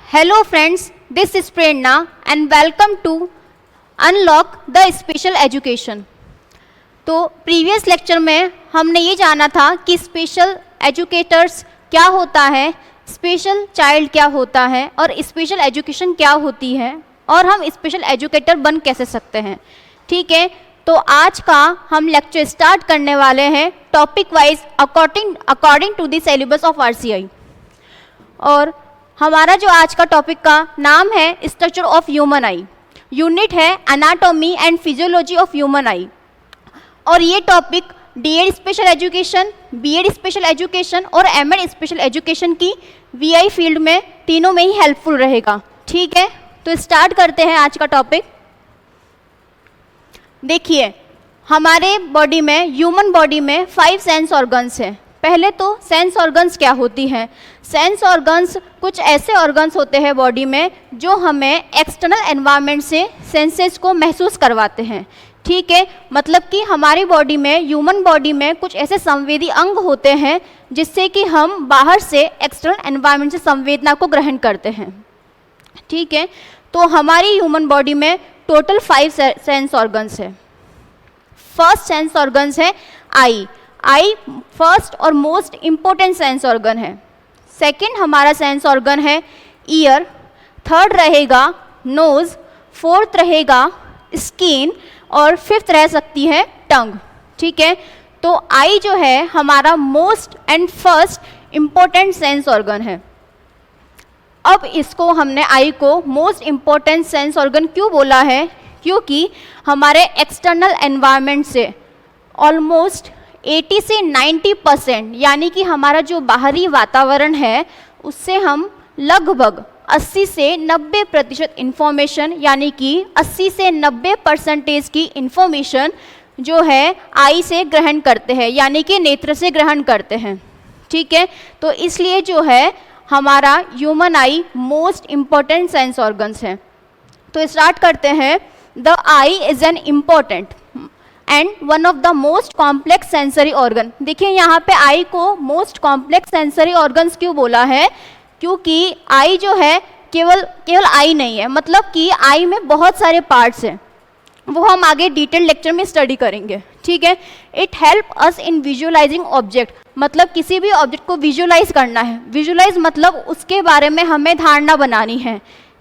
Hello friends, this is Prerna and welcome to Unlock the Special Education। तो previous lecture में हमने ये जाना था कि स्पेशल एजुकेटर्स क्या होता है, स्पेशल चाइल्ड क्या होता है और स्पेशल एजुकेशन क्या होती है और हम स्पेशल एजुकेटर बन कैसे सकते हैं। ठीक है, तो आज का हम लेक्चर स्टार्ट करने वाले हैं topic wise according to the syllabus of RCI. और हमारा जो आज का टॉपिक का नाम है structure of human eye, unit है anatomy and physiology of human eye. और ये topic DEd special education, BEd special education और एमएड स्पेशल एजुकेशन की वीआई फील्ड में तीनों में ही हेल्पफुल रहेगा। ठीक है, तो स्टार्ट करते हैं आज का टॉपिक। देखिए, हमारे बॉडी में, ह्यूमन बॉडी में 5 सेंस ऑर्गन्स हैं। पहले तो सेंस ऑर्गन्स क्या होती हैं? सेंस ऑर्गन्स कुछ ऐसे ऑर्गन्स होते हैं बॉडी में जो हमें एक्सटर्नल एनवायरनमेंट से सेंसेस को महसूस करवाते हैं। ठीक है, मतलब कि हमारी बॉडी में, ह्यूमन बॉडी में कुछ ऐसे संवेदी अंग होते हैं जिससे कि हम बाहर से एक्सटर्नल एनवायरनमेंट से संवेदना को ग्रहण करते हैं। ठीक है, तो हमारी ह्यूमन बॉडी में टोटल 5 सेंस ऑर्गन्स है। फर्स्ट सेंस ऑर्गन्स है आई। आई फर्स्ट और मोस्ट इम्पोर्टेंट सेंस ऑर्गन है। सेकंड हमारा सेंस ऑर्गन है ईयर, थर्ड रहेगा नोज, फोर्थ रहेगा स्किन और फिफ्थ रह सकती है टंग। ठीक है, तो आई जो है हमारा most and first important sense organ है। अब इसको हमने आई को मोस्ट इम्पोर्टेंट सेंस ऑर्गन क्यों बोला है? क्योंकि हमारे एक्सटर्नल एनवायरनमेंट से ऑलमोस्ट 80 से 90% यानी कि हमारा जो बाहरी वातावरण है उससे हम लगभग 80 से 90% इन्फॉर्मेशन यानी कि 80 से 90% की इन्फॉर्मेशन जो है आई से ग्रहण करते हैं, यानी कि नेत्र से ग्रहण करते हैं। ठीक है, तो इसलिए जो है हमारा human I most important sense organs है। तो स्टार्ट करते हैं। The I is an important and one of the most complex sensory organ. देखिए, यहाँ पे आई को मोस्ट कॉम्प्लेक्स सेंसरी ऑर्गन्स क्यों बोला है? क्योंकि आई जो है केवल आई नहीं है, मतलब कि आई में बहुत सारे पार्ट्स हैं, वो हम आगे डिटेल लेक्चर में स्टडी करेंगे। ठीक है, it help us in visualising object, मतलब किसी भी ऑब्जेक्ट को विजुअलाइज करना है। विजुअलाइज मतलब उसके बारे में हमें धारणा बनानी है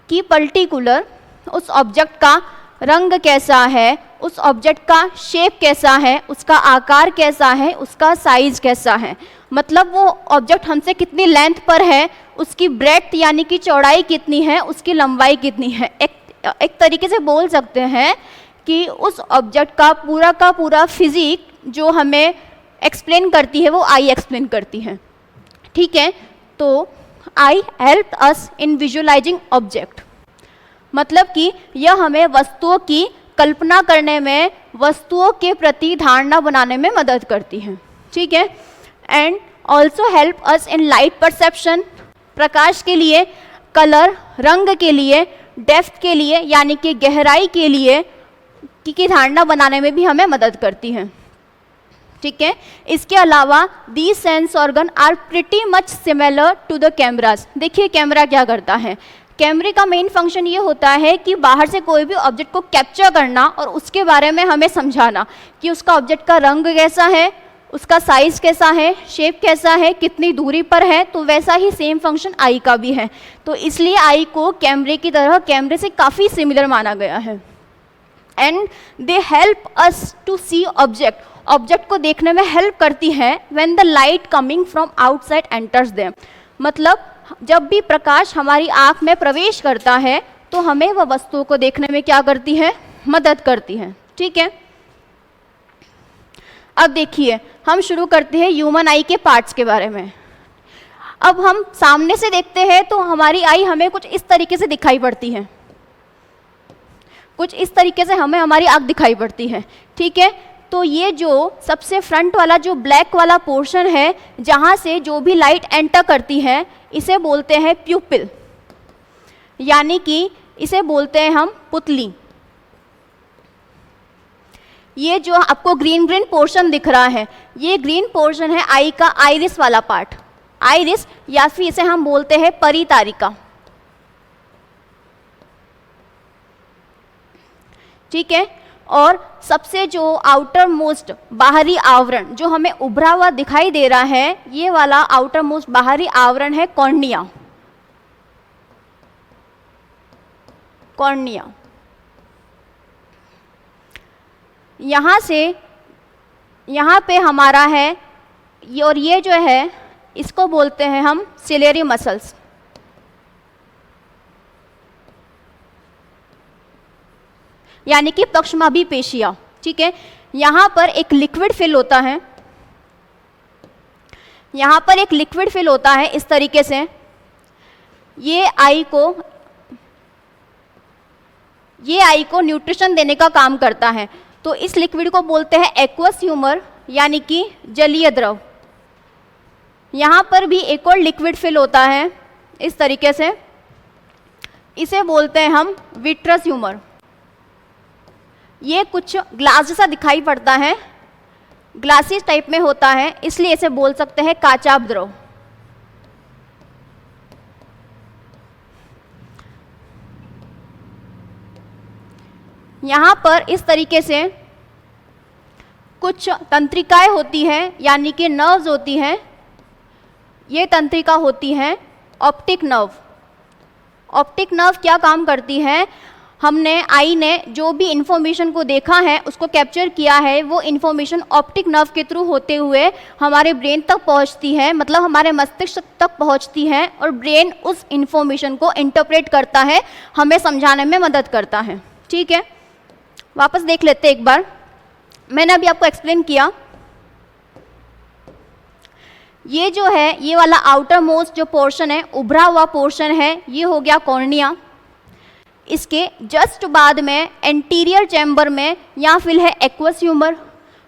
कि पर्टिकुलर उस ऑब्जेक्ट का रंग कैसा है, उस ऑब्जेक्ट का शेप कैसा है, उसका आकार कैसा है, उसका साइज कैसा है, मतलब वो ऑब्जेक्ट हमसे कितनी लेंथ पर है, उसकी ब्रेड्थ यानी कि चौड़ाई कितनी है, उसकी लंबाई कितनी है। एक तरीके से बोल सकते हैं कि उस ऑब्जेक्ट का पूरा फिजिक जो हमें एक्सप्लेन करती है वो आई एक्सप्लेन करती है। ठीक है, तो I help us in visualising object, मतलब कि यह हमें वस्तुओं की कल्पना करने में, वस्तुओं के प्रति धारणा बनाने में मदद करती है। ठीक है, and also help us in light perception, प्रकाश के लिए, कलर रंग के लिए, डेप्थ के लिए यानी कि गहराई के लिए की धारणा बनाने में भी हमें मदद करती है। ठीक है, इसके अलावा the sense organ are pretty much similar to the cameras. देखिए, कैमरा क्या करता है? कैमरे का मेन फंक्शन ये होता है कि बाहर से कोई भी ऑब्जेक्ट को कैप्चर करना और उसके बारे में हमें समझाना कि उसका ऑब्जेक्ट का रंग कैसा है, उसका साइज कैसा है, शेप कैसा है, कितनी दूरी पर है। तो वैसा ही सेम फंक्शन आई का भी है। तो इसलिए आई को कैमरे की तरह, कैमरे से काफ़ी सिमिलर माना गया है। And they help us to see object, object को देखने में हेल्प करती है when the light coming from outside enters them, मतलब जब भी प्रकाश हमारी आँख में प्रवेश करता है तो हमें वह वस्तुओं को देखने में क्या करती है? मदद करती है। ठीक है, अब देखिए, हम शुरू करते हैं ह्यूमन आई के पार्ट्स के बारे में। अब हम सामने से देखते हैं तो हमारी आई हमें कुछ इस तरीके से दिखाई पड़ती है, कुछ इस तरीके से हमें हमारी आँख दिखाई पड़ती है। ठीक है, तो ये जो सबसे फ्रंट वाला जो ब्लैक वाला पोर्शन है जहाँ से जो भी लाइट एंटर करती है इसे बोलते हैं प्यूपिल, यानी कि इसे बोलते हैं हम पुतली। ये जो आपको ग्रीन पोर्शन दिख रहा है, ये ग्रीन पोर्शन है आई का आइरिस वाला पार्ट। आइरिस या फिर इसे हम बोलते हैं परितारिका। ठीक है। और सबसे जो आउटर मोस्ट बाहरी आवरण जो हमें उभरा हुआ दिखाई दे रहा है, ये वाला आउटर मोस्ट बाहरी आवरण है कॉर्निया। कॉर्निया यहाँ से यहाँ पे हमारा है, और ये जो है इसको बोलते हैं हम सिलेरी मसल्स। यानी कि पक्षमाभी पेशियां, ठीक है। यहाँ पर एक लिक्विड फिल होता है, यहाँ पर एक लिक्विड फिल होता है इस तरीके से। ये आई को न्यूट्रिशन देने का काम करता है। तो इस लिक्विड को बोलते हैं एक्वस ह्यूमर, यानी कि जलीय द्रव। यहाँ पर भी एक और लिक्विड फिल होता है इस तरीके से, इसे बोलते हैं हम विट्रस ह्यूमर। ये कुछ ग्लास जैसा दिखाई पड़ता है, ग्लासी टाइप में होता है, इसलिए इसे बोल सकते हैं काचाभ द्रव। यहाँ पर इस तरीके से कुछ तंत्रिकाएं होती हैं, यानी कि नर्व्स होती हैं। ये तंत्रिका होती हैं ऑप्टिक नर्व। ऑप्टिक नर्व क्या काम करती है? हमने आई ने जो भी इंफॉर्मेशन को देखा है उसको कैप्चर किया है, वो इंफॉर्मेशन ऑप्टिक नर्व के थ्रू होते हुए हमारे ब्रेन तक पहुंचती है, मतलब हमारे मस्तिष्क तक पहुंचती है, और ब्रेन उस इंफॉर्मेशन को इंटरप्रेट करता है, हमें समझाने में मदद करता है। ठीक है, वापस देख लेते एक बार। मैंने अभी आपको एक्सप्लेन किया, ये जो है ये वाला आउटर मोस्ट जो पोर्शन है, उभरा हुआ पोर्शन है, ये हो गया कॉर्निया। इसके जस्ट बाद में एंटीरियर चैम्बर में यहाँ फिल है एक्वस ह्यूमर,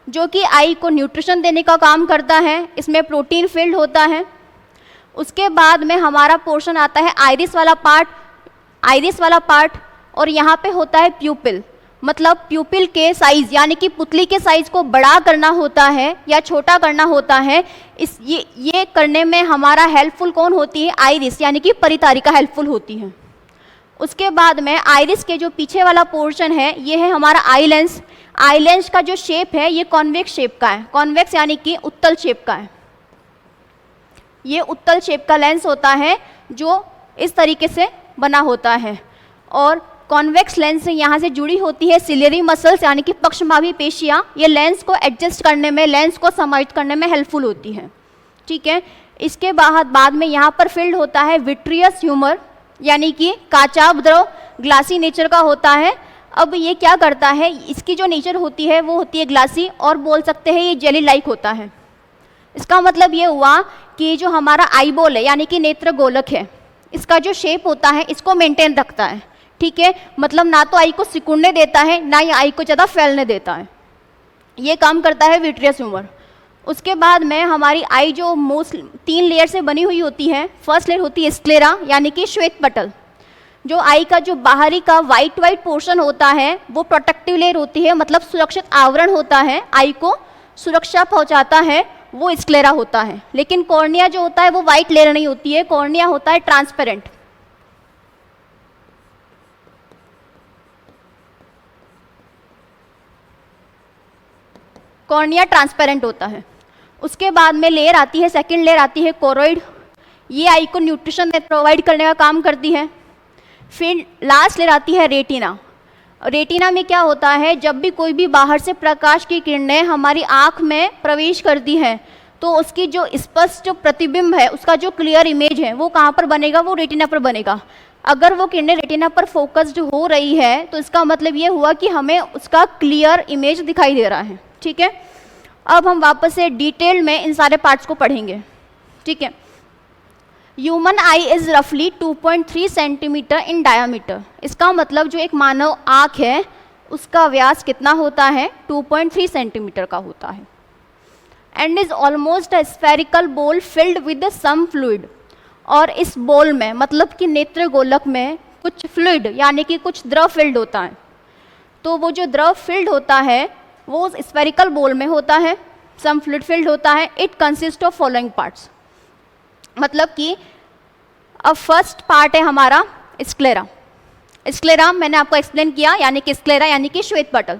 जो कि आई को न्यूट्रिशन देने का काम करता है। इसमें प्रोटीन फिल्ड होता है। उसके बाद में हमारा पोर्शन आता है आइरिस वाला पार्ट, और यहाँ पे होता है प्यूपिल। मतलब प्यूपिल के साइज, यानी कि पुतली के साइज को बड़ा करना होता है या छोटा करना होता है। ये करने में हमारा हेल्पफुल कौन होती है? आइरिस, यानी कि परितारिका हेल्पफुल होती है। उसके बाद में आइरिस के जो पीछे वाला पोर्शन है, ये है हमारा आई लेंस। आई लेंस का जो शेप है ये कॉन्वेक्स शेप का है। कॉन्वेक्स यानी कि उत्तल शेप का है। ये उत्तल शेप का लेंस होता है जो इस तरीके से बना होता है, और कॉन्वेक्स लेंस से यहाँ से जुड़ी होती है सिलेरी मसल्स, यानी कि पक्षमाभी पेशियाँ। ये लेंस को एडजस्ट करने में, लेंस को समायोजित करने में हेल्पफुल होती है। ठीक है, इसके बाद में यहाँ पर फिल्ड होता है विट्रियस ह्यूमर, यानी कि काचाभ द्रव, ग्लासी नेचर का होता है। अब ये क्या करता है, इसकी जो नेचर होती है वो होती है ग्लासी, और बोल सकते हैं ये जेली लाइक होता है। इसका मतलब ये हुआ कि जो हमारा आईबॉल है, यानी कि नेत्र गोलक है, इसका जो शेप होता है इसको मेंटेन रखता है। ठीक है, मतलब ना तो आई को सिकुड़ने देता है, ना ही आई को ज़्यादा फैलने देता है। ये काम करता है विट्रियस ह्यूमर। उसके बाद में हमारी आई जो मोस्ट 3 लेयर से बनी हुई होती है। फर्स्ट लेयर होती है स्क्लेरा, यानी कि श्वेत पटल। जो आई का जो बाहरी का वाइट पोर्शन होता है वो प्रोटेक्टिव लेयर होती है, मतलब सुरक्षित आवरण होता है, आई को सुरक्षा पहुंचाता है, वो स्क्लेरा होता है। लेकिन कॉर्निया जो होता है वो वाइट लेयर नहीं होती है, कॉर्निया होता है ट्रांसपेरेंट। कॉर्निया ट्रांसपेरेंट होता है। उसके बाद में लेयर आती है, सेकंड लेयर आती है कोरोइड। ये आई को न्यूट्रिशन प्रोवाइड करने का काम करती है। फिर लास्ट लेयर आती है रेटिना। रेटिना में क्या होता है, जब भी कोई भी बाहर से प्रकाश की किरणें हमारी आँख में प्रवेश करती हैं तो उसकी जो स्पष्ट जो प्रतिबिंब है, उसका जो क्लियर इमेज है, वो कहाँ पर बनेगा? वो रेटिना पर बनेगा। अगर वो किरणें रेटिना पर फोकस्ड हो रही है तो इसका मतलब ये हुआ कि हमें उसका क्लियर इमेज दिखाई दे रहा है। ठीक है, अब हम वापस से डिटेल में इन सारे पार्ट्स को पढ़ेंगे। ठीक है, ह्यूमन आई इज रफली 2.3 सेंटीमीटर इन डायामीटर। इसका मतलब जो एक मानव आँख है उसका व्यास कितना होता है? 2.3 सेंटीमीटर का होता है। And is almost a spherical बोल फिल्ड विद सम फ्लूइड। और इस बोल में, मतलब कि नेत्र गोलक में कुछ फ्लूइड, यानी कि कुछ द्रव फिल्ड होता है। तो वो जो द्रव फिल्ड होता है वो उस स्फेरिकल बोल में होता है, सम फ्लूइड फिल्ड होता है। It consist of following parts. मतलब कि अब फर्स्ट पार्ट है हमारा स्क्लेरा। स्क्लेरा मैंने आपको एक्सप्लेन किया, यानी कि स्क्लेरा यानी कि श्वेत पटल।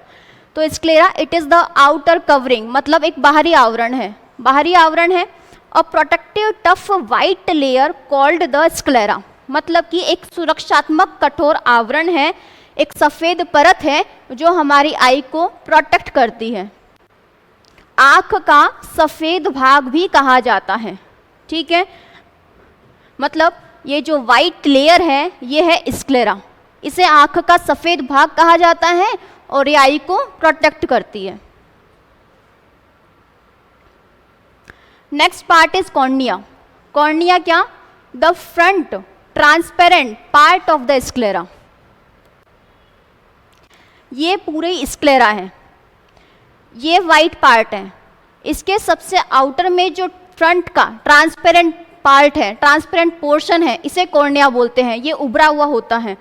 तो sclera it is the outer covering, मतलब एक बाहरी आवरण है, बाहरी आवरण है। और protective tough white layer called the sclera, मतलब कि एक सुरक्षात्मक कठोर आवरण है, एक सफ़ेद परत है जो हमारी आई को प्रोटेक्ट करती है। आँख का सफ़ेद भाग भी कहा जाता है, ठीक है। मतलब ये जो वाइट लेयर है ये है स्क्लेरा, इसे आँख का सफ़ेद भाग कहा जाता है और ये आई को प्रोटेक्ट करती है। Next part is cornea. Cornea क्या? The front transparent part of the sclera. ये पूरे स्क्लेरा है, ये वाइट पार्ट है, इसके सबसे आउटर में जो फ्रंट का ट्रांसपेरेंट पार्ट है, ट्रांसपेरेंट पोर्शन है, इसे कॉर्निया बोलते हैं। ये उभरा हुआ होता है,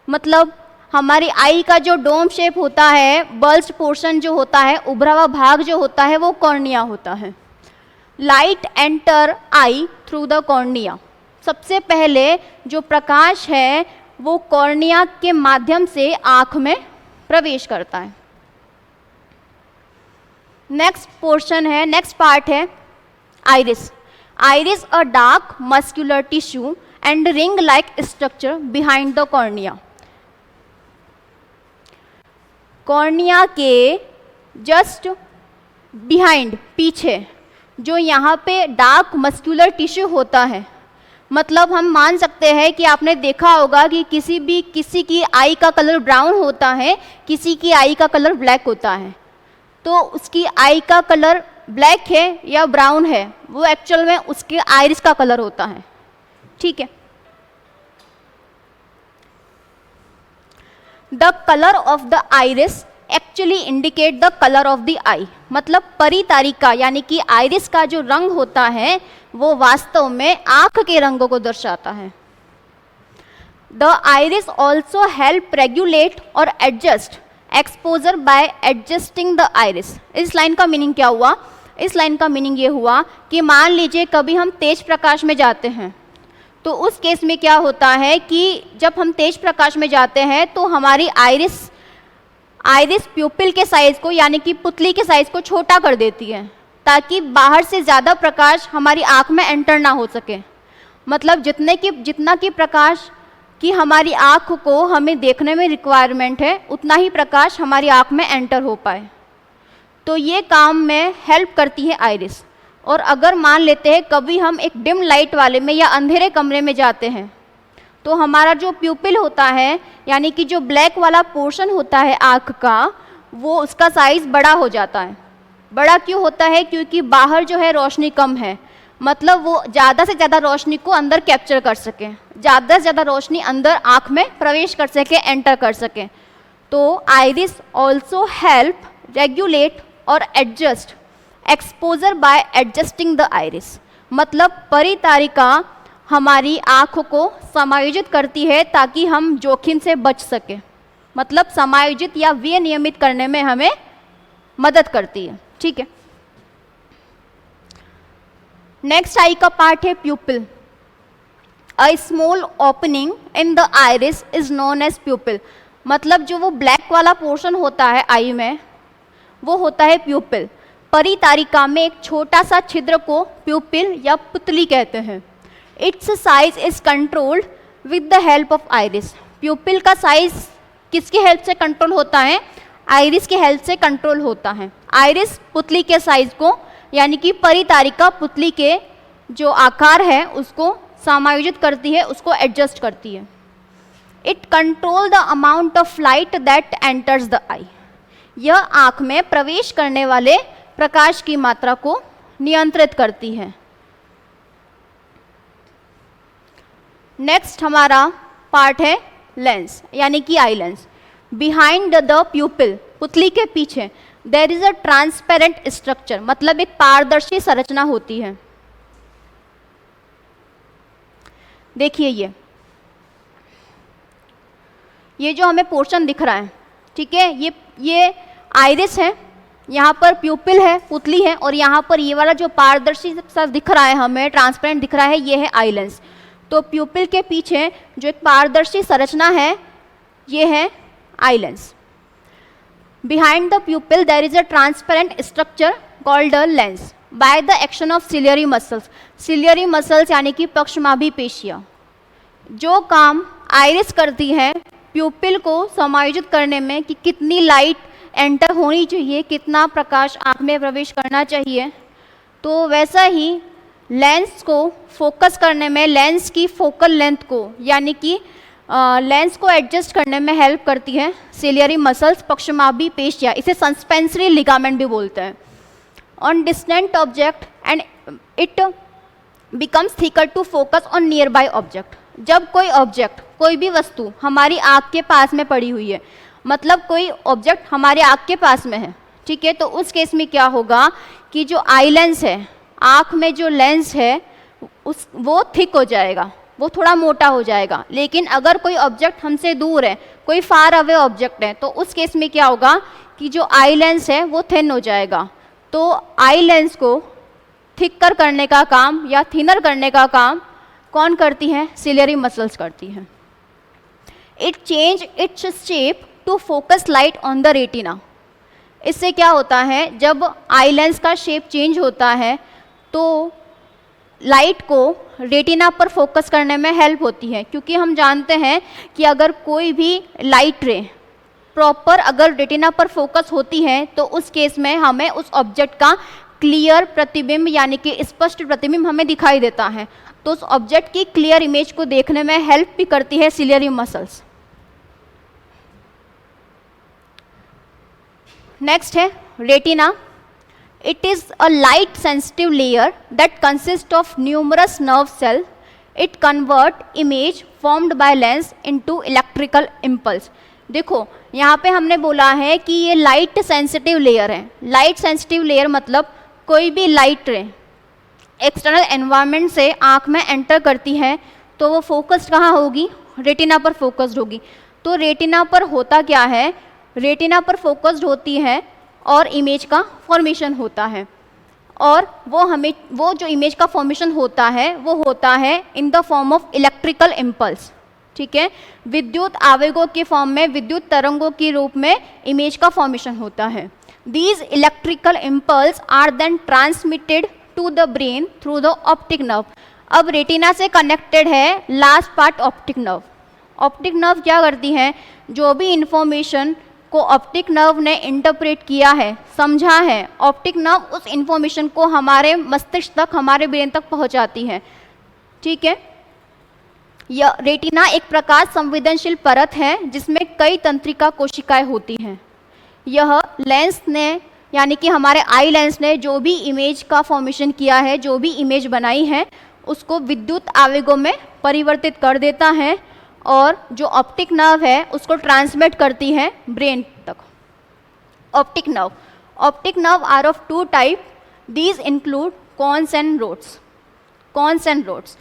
मतलब हमारी आई का जो डोम शेप होता है, बल्ज पोर्शन जो होता है, उभरा हुआ भाग जो होता है, वो कॉर्निया होता है। Light enter I through the cornea. सबसे पहले जो प्रकाश है वो कॉर्निया के माध्यम से आँख में प्रवेश करता है। नेक्स्ट पोर्शन है, नेक्स्ट पार्ट है iris. Iris a dark muscular tissue and ring like structure behind the cornea. Cornea के जस्ट बिहाइंड, पीछे जो यहाँ पे डार्क मस्कुलर टिश्यू होता है, मतलब हम मान सकते हैं कि आपने देखा होगा कि किसी की आई का कलर ब्राउन होता है, किसी की आई का कलर ब्लैक होता है। तो उसकी आई का कलर ब्लैक है या ब्राउन है, वो एक्चुअल में उसके आइरिस का कलर होता है, ठीक है। The colour of the iris actually indicate the colour of the eye, मतलब परितारिका यानी कि आइरिस का जो रंग होता है वो वास्तव में आँख के रंगों को दर्शाता है। The iris also help regulate और adjust exposure by adjusting the iris. इस लाइन का मीनिंग क्या हुआ? इस लाइन का मीनिंग ये हुआ कि मान लीजिए कभी हम तेज प्रकाश में जाते हैं, तो उस केस में क्या होता है कि जब हम तेज प्रकाश में जाते हैं तो हमारी आइरिस प्यूपिल के साइज़ को यानी कि पुतली के साइज़ को छोटा कर देती है, ताकि बाहर से ज़्यादा प्रकाश हमारी आँख में एंटर ना हो सके। मतलब जितना की प्रकाश की हमारी आँख को हमें देखने में रिक्वायरमेंट है, उतना ही प्रकाश हमारी आँख में एंटर हो पाए। तो ये काम में हेल्प करती है आइरिस। और अगर मान लेते हैं कभी हम एक डिम लाइट वाले में या अंधेरे कमरे में जाते हैं, तो हमारा जो प्यूपिल होता है यानी कि जो ब्लैक वाला पोर्शन होता है आँख का, वो उसका साइज़ बड़ा हो जाता है। बड़ा क्यों होता है? क्योंकि बाहर जो है रोशनी कम है, मतलब वो ज़्यादा से ज़्यादा रोशनी को अंदर कैप्चर कर सके, ज़्यादा से ज़्यादा रोशनी अंदर आँख में प्रवेश कर सके, एंटर कर सके। तो आइरिस ऑल्सो हेल्प रेगुलेट और adjust exposure by adjusting the iris, मतलब परितारिका हमारी आँख को समायोजित करती है ताकि हम जोखिम से बच सके, मतलब समायोजित या विनियमित करने में हमें मदद करती है, ठीक है। नेक्स्ट आई का पार्ट है pupil. A small opening in the iris is known as pupil, मतलब जो वो ब्लैक वाला पोर्शन होता है आई में वो होता है प्यूपिल। परितारिका में एक छोटा सा छिद्र को प्यूपिल या पुतली कहते हैं। It's size is controlled with the help of iris. प्यूपिल का साइज किसकी हेल्प से कंट्रोल होता है? आइरिस की हेल्प से कंट्रोल होता है। आइरिस पुतली के साइज को यानी कि परितारिका पुतली के जो आकार है उसको समायोजित करती है, उसको एडजस्ट करती है। It control the amount of light that enters the eye. यह आँख में प्रवेश करने वाले प्रकाश की मात्रा को नियंत्रित करती है। नेक्स्ट हमारा पार्ट है लेंस यानी कि eye lens. Behind the pupil, पुतली के पीछे, there is a transparent structure, मतलब एक पारदर्शी संरचना होती है। देखिए ये जो हमें पोर्शन दिख रहा है, ठीक है, ये आइरिस है, यहाँ पर प्यूपिल है, पुतली है, और यहाँ पर ये वाला जो पारदर्शी सा दिख रहा है हमें, ट्रांसपेरेंट दिख रहा है, ये है आई लेंस। तो प्यूपिल के पीछे जो एक पारदर्शी संरचना है ये है eye lens. Behind the pupil there is a transparent structure called a lens by the action of ciliary muscles. Ciliary muscles यानी कि पक्षमाभी पेशियाँ जो काम आइरिस करती है प्यूपिल को समायोजित करने में कि कितनी लाइट एंटर होनी चाहिए, कितना प्रकाश आँख में प्रवेश करना चाहिए, तो वैसा ही लेंस को फोकस करने में लेंस की फोकल लेंथ को यानी कि लेंस को एडजस्ट करने में हेल्प करती है सिलियरी मसल्स पक्षमाभी पेशियाँ। इसे सस्पेंसरी लिगामेंट भी बोलते हैं। On distant object and it becomes thicker to focus on nearby object. जब कोई ऑब्जेक्ट, कोई भी वस्तु हमारी आँख के पास में पड़ी हुई है, मतलब कोई ऑब्जेक्ट हमारे आँख के पास में है, ठीक है, तो उस केस में क्या होगा कि जो आई लेंस है, आँख में जो लेंस है वो थिक हो जाएगा, वो थोड़ा मोटा हो जाएगा। लेकिन अगर कोई ऑब्जेक्ट हमसे दूर है, कोई फार अवे ऑब्जेक्ट है, तो उस केस में क्या होगा कि जो आई लेंस है वो थिन हो जाएगा। तो आई लेंस को थिकर करने का काम या थिनर करने का काम कौन करती है? सिलियरी मसल्स करती हैं। It change its shape to focus light on the retina. इससे क्या होता है, जब आई लेंस का शेप चेंज होता है तो लाइट को रेटिना पर फोकस करने में हेल्प होती है, क्योंकि हम जानते हैं कि अगर कोई भी लाइट रे प्रॉपर अगर रेटिना पर फोकस होती है तो उस केस में हमें उस ऑब्जेक्ट का क्लियर प्रतिबिंब यानी कि स्पष्ट प्रतिबिंब हमें दिखाई देता है। तो उस ऑब्जेक्ट की क्लियर इमेज को देखने में हेल्प भी करती है सिलियरी मसल्स। नेक्स्ट है retina. It is a light sensitive layer that consist of numerous nerve cell. It convert image formed by lens into electrical impulse. देखो यहाँ पे हमने बोला है कि ये लाइट सेंसिटिव लेयर है। लाइट सेंसिटिव लेयर मतलब कोई भी लाइट रे एक्सटर्नल एनवायरनमेंट से आँख में एंटर करती है तो वो फोकस्ड कहाँ होगी? रेटिना पर फोकस्ड होगी। तो रेटिना पर होता क्या है? रेटिना पर फोकस्ड होती है और इमेज का फॉर्मेशन होता है, और वो जो इमेज का फॉर्मेशन होता है वो होता है in the form of electrical impulse. ठीक है, विद्युत आवेगों के फॉर्म में, विद्युत तरंगों के रूप में इमेज का फॉर्मेशन होता है। These electrical impulse are then transmitted to the brain through the optic nerve. अब रेटिना से कनेक्टेड है last part optic nerve. Optic nerve क्या करती है? जो भी इंफॉर्मेशन को ऑप्टिक नर्व ने इंटरप्रेट किया है, समझा है, ऑप्टिक नर्व उस इंफॉर्मेशन को हमारे मस्तिष्क तक, हमारे ब्रेन तक पहुंचाती है। ठीक है, यह रेटिना एक प्रकाश संवेदनशील परत है जिसमें कई तंत्रिका कोशिकाएं होती हैं। यह लेंस ने यानी कि हमारे आई लेंस ने जो भी इमेज का फॉर्मेशन किया है, जो भी इमेज बनाई है, उसको विद्युत आवेगों में परिवर्तित कर देता है और जो ऑप्टिक नर्व है उसको ट्रांसमिट करती है ब्रेन तक। Optic nerve are of two type. These include cones and rods.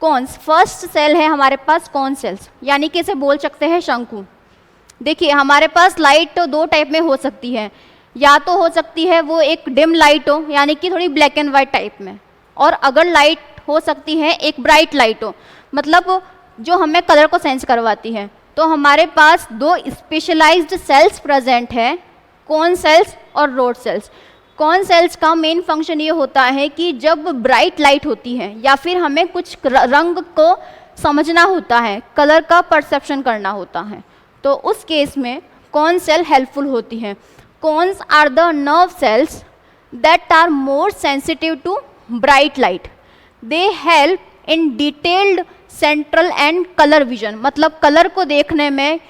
Cones first cell है हमारे पास कॉन सेल्स, यानी कि इसे बोल सकते हैं शंकु। देखिए हमारे पास लाइट तो दो टाइप में हो सकती है, या तो हो सकती है वो एक डिम लाइट हो यानी कि थोड़ी ब्लैक एंड वाइट टाइप में, और अगर लाइट हो सकती है एक ब्राइट लाइट हो, मतलब जो हमें कलर को सेंस करवाती है। तो हमारे पास दो स्पेशलाइज्ड सेल्स प्रेजेंट है, कॉन सेल्स और रोड सेल्स। कॉन सेल्स का मेन फंक्शन ये होता है कि जब ब्राइट लाइट होती है या फिर हमें कुछ रंग को समझना होता है, कलर का परसेप्शन करना होता है, तो उस केस में कॉन सेल हेल्पफुल होती है। Cones are the nerve cells that are more sensitive to bright light. They help in detailed central and colour vision, मतलब कलर को देखने में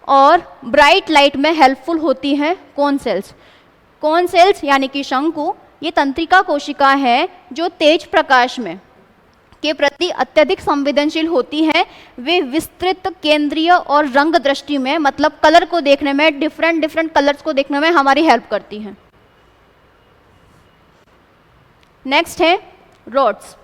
और ब्राइट लाइट में हेल्पफुल होती हैं कॉन सेल्स। कॉन सेल्स यानी कि शंकु ये तंत्रिका कोशिका है जो तेज प्रकाश में के प्रति अत्यधिक संवेदनशील होती हैं। वे विस्तृत केंद्रीय और रंग दृष्टि में, मतलब कलर को देखने में, डिफरेंट कलर्स को देखने में हमारी हेल्प करती हैं। नेक्स्ट है rods.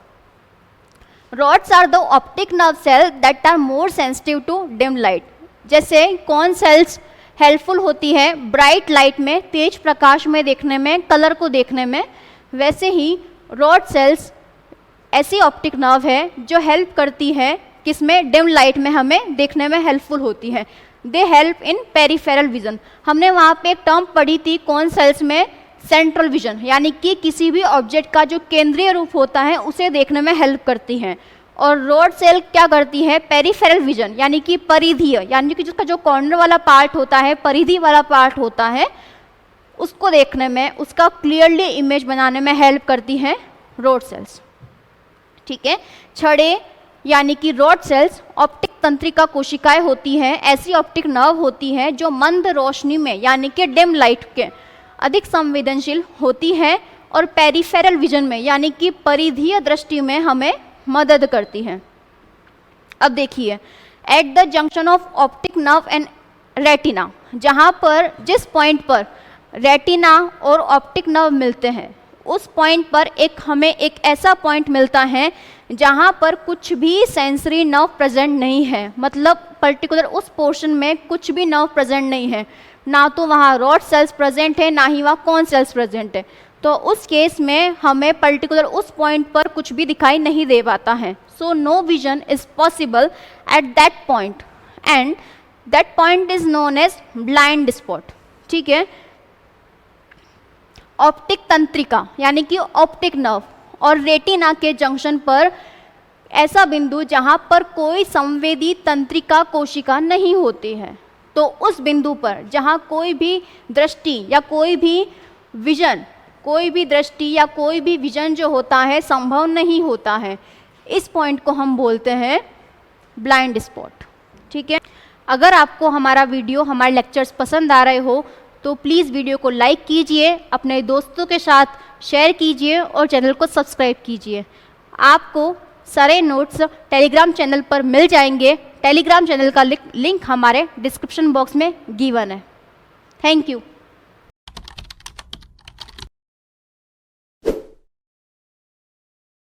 Rods are the optic nerve cell that are more sensitive to dim light. जैसे कॉन सेल्स हेल्पफुल होती है ब्राइट लाइट में, तेज प्रकाश में देखने में, कलर को देखने में, वैसे ही रोड सेल्स ऐसी ऑप्टिक नर्व है जो हेल्प करती है किसमें? डिम लाइट में हमें देखने में हेल्पफुल होती है। दे हेल्प इन पेरिफेरल विजन। हमने वहाँ पे एक टर्म पढ़ी थी कौन सेल्स में, सेंट्रल विजन, यानी कि किसी भी ऑब्जेक्ट का जो केंद्रीय रूप होता है उसे देखने में हेल्प करती हैं। और रॉड सेल क्या करती है, पेरिफेरल विजन, यानी कि परिधीय, यानी कि जिसका जो कॉर्नर वाला पार्ट होता है, परिधि वाला पार्ट होता है, उसको देखने में, उसका क्लियरली इमेज बनाने में हेल्प करती हैं रॉड सेल्स। ठीक है। छड़े यानी कि रॉड सेल्स ऑप्टिक तंत्रिका कोशिकाएं होती हैं, ऐसी ऑप्टिक नर्व होती हैं जो मंद रोशनी में यानी कि डिम लाइट के अधिक संवेदनशील होती हैं और पेरिफेरल विजन में यानी कि परिधीय दृष्टि में हमें मदद करती हैं। अब देखिए, at the junction of optic nerve and retina, जहाँ पर जिस पॉइंट पर रेटिना और ऑप्टिक नर्व मिलते हैं उस पॉइंट पर हमें एक ऐसा पॉइंट मिलता है जहाँ पर कुछ भी सेंसरी नर्व प्रेजेंट नहीं है, मतलब पर्टिकुलर उस पोर्शन में कुछ भी नर्व प्रेजेंट नहीं है, ना तो वहाँ रॉड सेल्स प्रेजेंट है ना ही वहाँ कॉन सेल्स प्रेजेंट है। तो उस केस में हमें पर्टिकुलर उस पॉइंट पर कुछ भी दिखाई नहीं दे पाता है। So no vision is possible at that point and that point is known as blind spot. ठीक है। ऑप्टिक तंत्रिका यानी कि ऑप्टिक नर्व और रेटिना के जंक्शन पर ऐसा बिंदु जहाँ पर कोई संवेदी तंत्रिका कोशिका नहीं होती है, तो उस बिंदु पर जहाँ कोई भी दृष्टि या कोई भी विजन जो होता है संभव नहीं होता है, इस पॉइंट को हम बोलते हैं ब्लाइंड स्पॉट। ठीक है। अगर आपको हमारा वीडियो, हमारे लेक्चर्स पसंद आ रहे हो तो प्लीज़ वीडियो को लाइक कीजिए, अपने दोस्तों के साथ शेयर कीजिए और चैनल को सब्सक्राइब कीजिए। आपको सारे नोट्स टेलीग्राम चैनल पर मिल जाएंगे। टेलीग्राम चैनल का लिंक हमारे डिस्क्रिप्शन बॉक्स में गिवन है। Thank you.